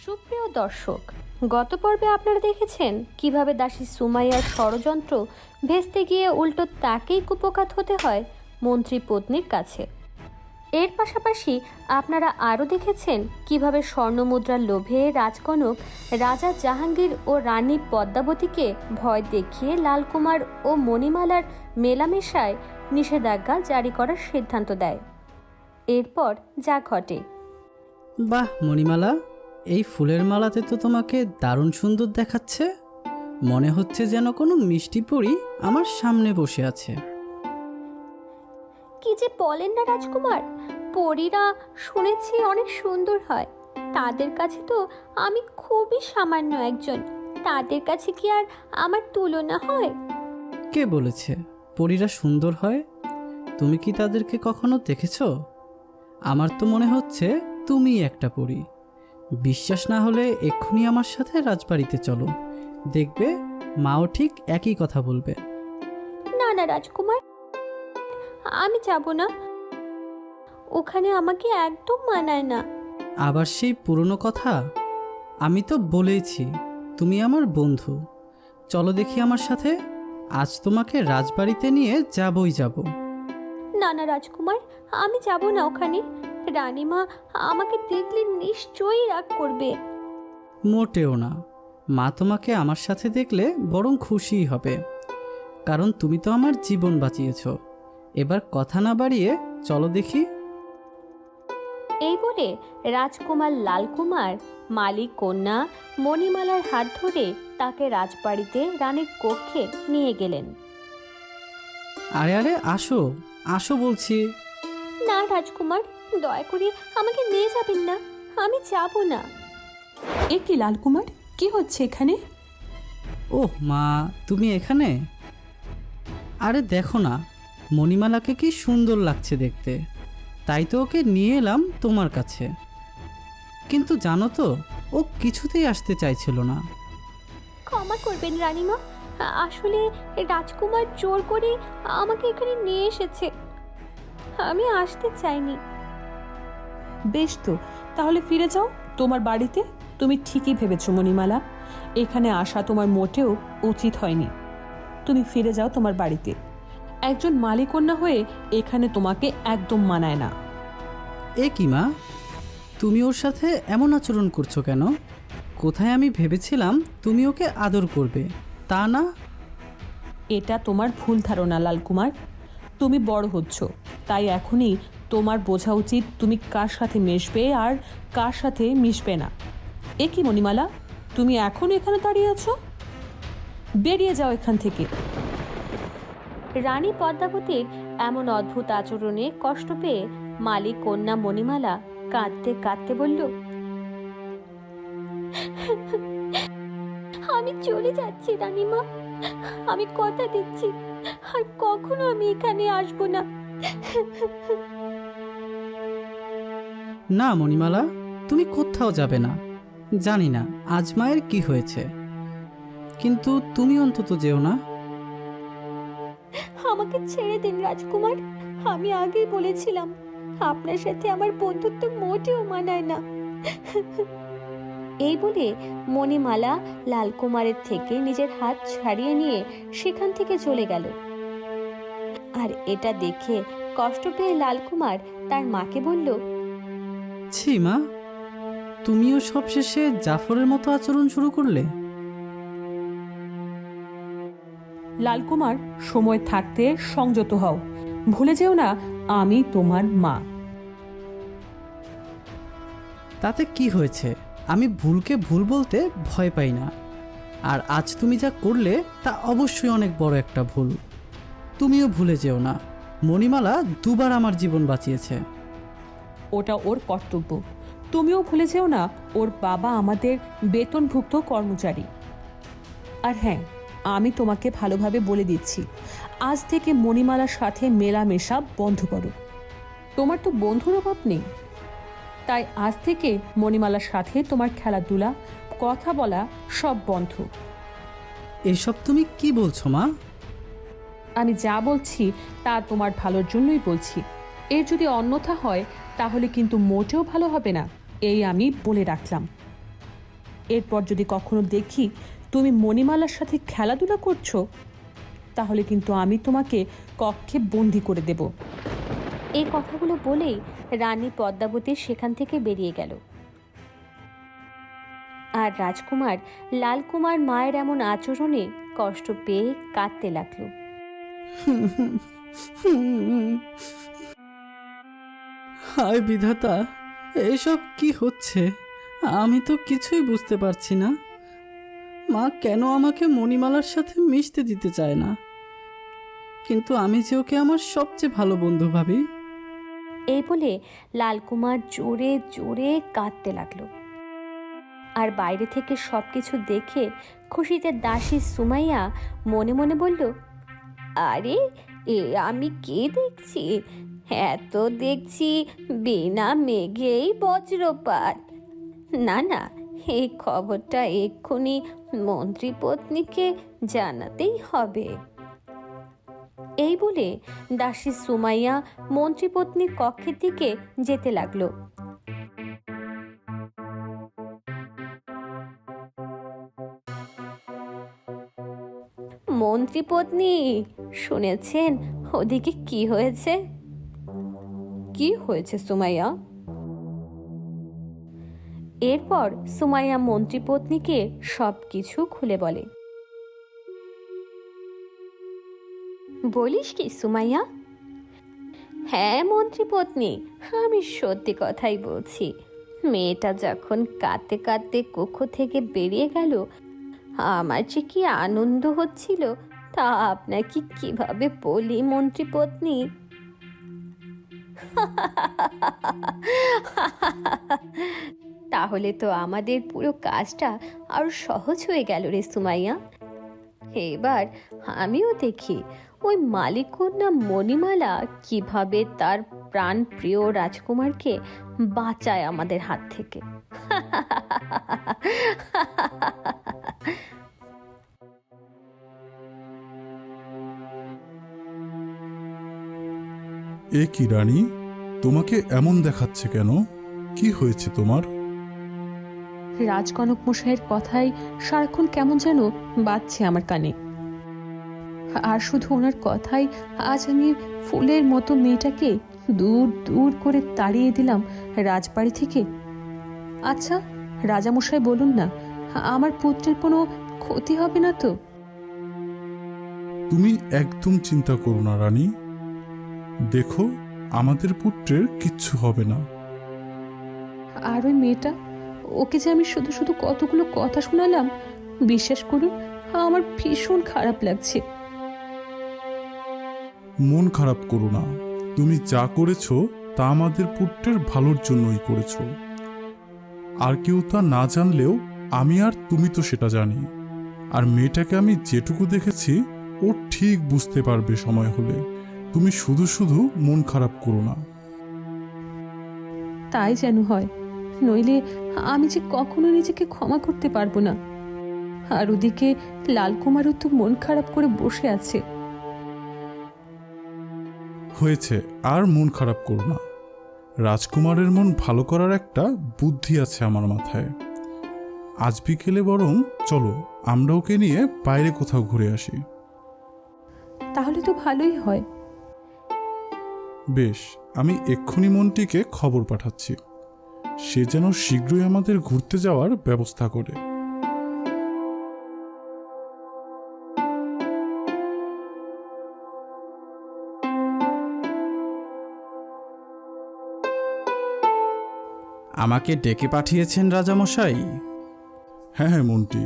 সুপ্রিয় দর্শক, গত পর্বে আপনারা দেখেছেন কিভাবে দাসী সুমাইয়ার ষড়যন্ত্র ভেস্তে গিয়ে উল্টো তাকেই কুপোকাত হতে হয় মন্ত্রী পত্নীর কাছে। এর পাশাপাশি আপনারা আরও দেখেছেন কিভাবে স্বর্ণমুদ্রার লোভে রাজকনক রাজা জাহাঙ্গীর ও রানী পদ্মাবতীকে ভয় দেখিয়ে লালকুমার ও মণিমালার মেলামেশায় নিষেধাজ্ঞা জারি করার সিদ্ধান্ত দেয়। এরপর যা ঘটে। বাহ মণিমালা, এই ফুলের মালাতে তো তোমাকে দারুণ সুন্দর দেখাচ্ছে। মনে হচ্ছে যেন কোনো মিষ্টি পরী আমার সামনে বসে আছে। কি যে বলেন না রাজকুমার, পরীরা শুনেছি অনেক সুন্দর হয়। তাদের কাছে তো আমি খুবই সামান্য একজন। তাদের কাছে কি আর আমার তুলনা হয়? কে বলেছে পরীরা সুন্দর হয়? তুমি কি তাদেরকে কখনো দেখেছো? আমার তো মনে হচ্ছে তুমি একটা পরী। বিশ্বাস না হলে এক্ষুনি আমার সাথে রাজবাড়িতে চলো, দেখবে মাও ঠিক একই কথা বলবে। না না রাজকুমার, আমি যাব না। ওখানে আমাকে একদম মানায় না। আবার সেই পুরনো কথা? আমি তো বলেইছি তুমি আমার বন্ধু। চলো দেখি আমার সাথে, আজ তোমাকে রাজবাড়িতে নিয়ে যাবই যাব। না না রাজকুমার, আমি যাব না ওখানে। রানীমা আমাকে দেখলে নিশ্চয়ই রাগ করবে। মোটেও না, মা তোমাকে আমার সাথে দেখলে বরং খুশিই হবে, কারণ তুমি তো আমার জীবন বাঁচিয়েছ। এবার কথা না বাড়িয়ে চলো দেখি। এই বলে রাজকুমার লালকুমার মালিক কন্যা মণিমালার হাত ধরে তাকে রাজবাড়িতে রানীর কক্ষে নিয়ে গেলেন। আরে আরে আসো আসো বলছি। না রাজকুমার, দয়া করে আমাকে নিয়ে যাবেন না। আমি যাব না। এ কি লালকুমার, কি হচ্ছে এখানে? ওহ মা, তুমি এখানে? আরে দেখো না, মণিমালাকে কি সুন্দর লাগছে দেখতে, তাই তো ওকে নিয়ে এলাম তোমার কাছে। কিন্তু জানো তো, ও কিছুতেই আসতে চাইছিল না। ক্ষমা করবেন রানীমা, আসলে রাজকুমার জোর করে আমাকে এখানে নিয়ে এসেছে। আমি আসতে চাইনি। বেশ তো, তাহলে ফিরে যাও তোমার বাড়িতে। তুমি ঠিকই ভেবেছো মণিমালা, এখানে আসা তোমার মোটেও উচিত হয়নি। তুমি ফিরে যাও তোমার বাড়িতে। একজন মালিকন্যা হয়ে এখানে তোমাকে একদম মানায় না। এ কি মা, তুমি ওর সাথে এমন আচরণ করছো কেন? কোথায় আমি ভেবেছিলাম তুমি ওকে আদর করবে, তা না। এটা তোমার ভুল ধারণা লালকুমার। তুমি বড় হচ্ছ, তাই এখনই তোমার বোঝা উচিত তুমি কার সাথে মিশবে আর কার সাথে মিশবে না। এ কি মণিমালা, তুমি এখনও এখানে দাঁড়িয়ে আছো? বেরিয়ে যাও এখান থেকে। রানী পদ্মাবতীর এমন অদ্ভুত আচরণে কষ্ট পেয়ে মালিক কন্যা মণিমালা কাঁদতে কাঁদতে বলল, আমি চলে যাচ্ছি রানীমা। আমি কথা দিচ্ছি আর কখনো আমি এখানে আসবো না। না মণিমালা, তুমি কোথাও যাবে না। জানি না আজ মায়ের কি হয়েছে, কিন্তু তুমি অন্তত যেও না। আমাকে ছেড়ে দিন রাজকুমার। আমি আগেই বলেছিলাম আপনার সাথে আমার বন্ধুত্ব মোটেও মানায় না। এই বলে মণিমালা লালকুমারের থেকে নিজের হাত ছাড়িয়ে নিয়ে সেখান থেকে চলে গেল। আর এটা দেখে কষ্ট পেয়ে লালকুমার তার মাকে বলল, ছি মা, তুমিও সবশেষে জাফরের মতো আচরণ শুরু করলে। লালকুমার, সময় থাকতে সংযত হও। ভুলে যেও না আমি তোমার মা। তাতে কি হয়েছে? আমি ভুলকে ভুল বলতে ভয় পাই না। আর আজ তুমি যা করলে তা অবশ্যই অনেক বড় একটা ভুল। তুমিও ভুলে যেও না, মণিমালা দুবার আমার জীবন বাঁচিয়েছে। ওটা ওর কর্তব্য। তুমিও ভুলে যেও না ওর বাবা আমাদের বেতনভুক্ত কর্মচারী। আর হ্যাঁ, আমি তোমাকে ভালোভাবে বলে দিচ্ছি, আজ থেকে মণিমালার সাথে মেলামেশা বন্ধ করো। তোমার তো বন্ধুর অভাব নেই, তাই আজ থেকে মণিমালার সাথে তোমার খেলাধুলা, কথা বলা সব বন্ধ। এসব তুমি কি বলছো মা? আমি যা বলছি তা তোমার ভালোর জন্যই বলছি। এর যদি অন্যথা হয় তাহলে কিন্তু মোটেও ভালো হবে না, এই আমি বলে রাখলাম। এরপর যদি কখনো দেখি তুমি মণিমালার সাথে খেলাধুলা করছো, তাহলে কিন্তু আমি তোমাকে কক্ষে বন্দি করে দেব। এই কথাগুলো বলেই রানী পদ্মাবতী সেখান থেকে বেরিয়ে গেল। আর রাজকুমার লালকুমার মায়ের এমন আচরণে কষ্ট পেয়ে কাঁদতে লাগলো। হায় বিধাতা, এসব কি হচ্ছে? আমি তো কিছুই বুঝতে পারছি না। মা কেন আমাকে মণিমালার সাথে মিশতে দিতে চায় না, কিন্তু আমি যে ওকে আমার সবচেয়ে ভালো বন্ধু ভাবি। এই বলে লালকুমার জোরে জোরে কাঁদতে লাগলো। আর বাইরে থেকে সবকিছু দেখে খুশিতে দাসী সুমাইয়া মনে মনে বলল, আরে এ আমি কে দেখছি? এত দেখছি বিনা মেঘেই বজ্রপাত। না না, এই খবরটা এক্ষুনি মন্ত্রী পত্নীকে জানাতেই হবে। এই বলে দাসী সুমাইয়া মন্ত্রীপত্নীর কক্ষের দিকে যেতে লাগলো। মন্ত্রীপত্নী, শুনেছেন ওদিকে কি হয়েছে? কি হয়েছে সুমাইয়া? এরপর সুমাইয়া মন্ত্রীপত্নীকে সবকিছু খুলে বলে। বলিস কি সুমাইয়া? হ্যাঁ মন্ত্রীপত্নী, আমি সত্যি কথাই বলছি। মেয়েটা যখন কাঁদতে কাঁদতে কক্ষ থেকে বেরিয়ে গেল, আমার যে কি আনন্দ হচ্ছিল তা আপনাকে কিভাবে বলি মন্ত্রীপত্নী। তাহলে তো আমাদের পুরো কাজটা আরো সহজ হয়ে গেল রে সুমাইয়া। এবার আমিও দেখি ওই মালিকন্যা মণিমালা কিভাবে তার প্রাণ প্রিয় রাজকুমারকে বাঁচায় আমাদের হাত থেকে। এ কি রানী, তোমাকে এমন দেখাচ্ছে কেন? কি হয়েছে তোমার? রাজকনক মশাইয়ের কথাই সারাক্ষণ কেমন যেন বাজছে আমার কানে। আর শুধু ওনার কথাই আজ আমি ফুলের মতো মেয়েটাকে দূর দূর করে তাড়িয়ে দিলাম রাজবাড়ি থেকে। আচ্ছা রাজামশাই বলুন না, আমার পুত্রের কোনো ক্ষতি হবে না তো? তুমি একদম চিন্তা করো না রানী। দেখো, আমাদের পুত্রের কিচ্ছু হবে না। আর ওই মেয়েটা, ওকে যে আমি শুধু শুধু কতগুলো কথা শোনালাম, বিশ্বাস করুন আমার ভীষণ খারাপ লাগছে। মন খারাপ করো না। তুমি যা করেছো তা আমাদের পুত্রের ভালোর জন্যই করেছো। আর কেউ তা না জানলেও আমি আর তুমি তো সেটা জানি। আর মেয়েটাকে আমি যেটুকু দেখেছি ও ঠিক বুঝতে পারবে সময় হলে। তুমি শুধু শুধু মন খারাপ করো না। তাই যেন হয়, নইলে আমি যে কখনো নিজেকে ক্ষমা করতে পারবো না। আর ওদিকে লালকুমারও তো মন খারাপ করে বসে আছে। হয়েছে, আর মন খারাপ করো না। রাজকুমারের মন ভালো করার একটা বুদ্ধি আছে আমার মাথায়। আজ বিকেলে বরং চলো আমরা ওকে নিয়ে বাইরে কোথাও ঘুরে আসি। তাহলে তো ভালোই হয়। বেশ, আমি এক্ষুনি মন্ত্রীকে খবর পাঠাচ্ছি, সে যেন শীঘ্রই আমাদের ঘুরতে যাওয়ার ব্যবস্থা করে। আমাকে ডেকে পাঠিয়েছেন রাজামশাই? হ্যাঁ হ্যাঁ মন্ত্রী,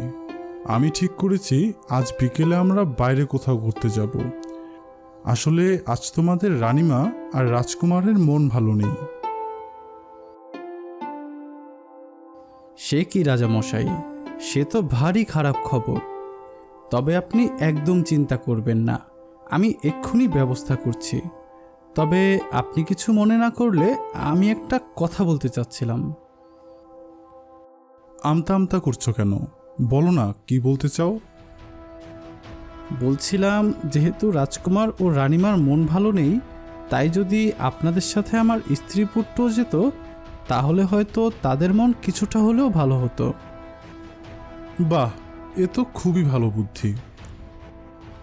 আমি ঠিক করেছি আজ বিকেলে আমরা বাইরে কোথাও ঘুরতে যাব। আসলে আজ তোমাদের রানীমা আর রাজকুমারের মন ভালো নেই। সে কি রাজামশাই, সে তো ভারী খারাপ খবর। তবে আপনি একদম চিন্তা করবেন না, আমি এক্ষুনি ব্যবস্থা করছি। তবে আপনি কিছু মনে না করলে আমি একটা কথা বলতে চাচ্ছিলাম। আমতা আমতা করছো কেন? বলো না কি বলতে চাও। বলছিলাম, যেহেতু রাজকুমার ও রানীমার মন ভালো নেই, তাই যদি আপনাদের সাথে আমার স্ত্রী পুত্র যেত, তাহলে হয়তো তাদের মন কিছুটা হলেও ভালো হতো। বাহ, এ তো খুবই ভালো বুদ্ধি।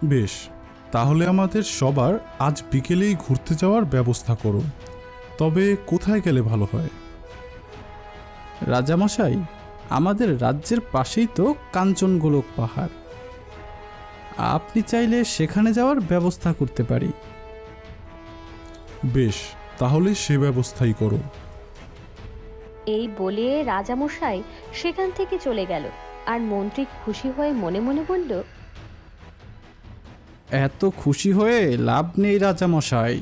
বেশ, তাহলে আমাদের সবার আজ বিকেলেই ঘুরতে যাওয়ার ব্যবস্থা করো। তবে কোথায় গেলে ভালো হয়? রাজামশাই, আমাদের রাজ্যের পাশেই তো কাঞ্চনগোলক পাহাড়। আপনি চাইলে সেখানে যাওয়ার ব্যবস্থা করতে পারি। বেশ, তাহলে সে ব্যবস্থাই করো। এই বলে রাজামশাই সেখান থেকে চলে গেল। আর মন্ত্রী খুশি হয়ে মনে মনে বলল, এত খুশি হয়ে লাভ নেই রাজামশাই,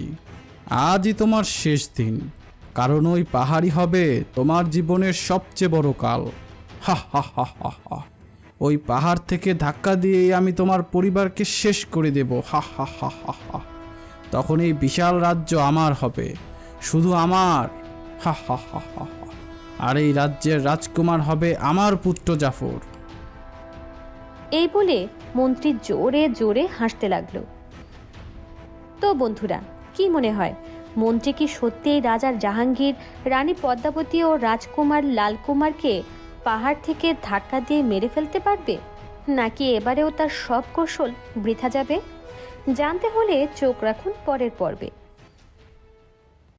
আজই তোমার শেষ দিন, কারণ ওই পাহাড়ই হবে তোমার জীবনের সবচেয়ে বড় কাল। হা হা হা হা হা। ওই পাহাড় থেকে ধাক্কা দিয়েই আমি তোমার পরিবারকে শেষ করে দেব। হা হা হা হা হা। তখন এই বিশাল রাজ্য আমার হবে, শুধু আমার। হা হা হা হা হা। আর এই রাজ্যের রাজকুমার হবে আমার পুত্র জাফর। এই বলে মন্ত্রী জোরে জোরে হাসতে লাগলো। তো বন্ধুরা, কি মনে হয়, মন্ত্রী কি সত্যিই রাজা জাহাঙ্গীর, রানী পদ্মাবতী ও রাজকুমার লালকুমারকে পাহাড় থেকে ধাক্কা দিয়ে মেরে ফেলতে পারবে, নাকি এবারেও তার সব কৌশল বৃথা যাবে? জানতে হলে চোখ রাখুন পরের পর্বে।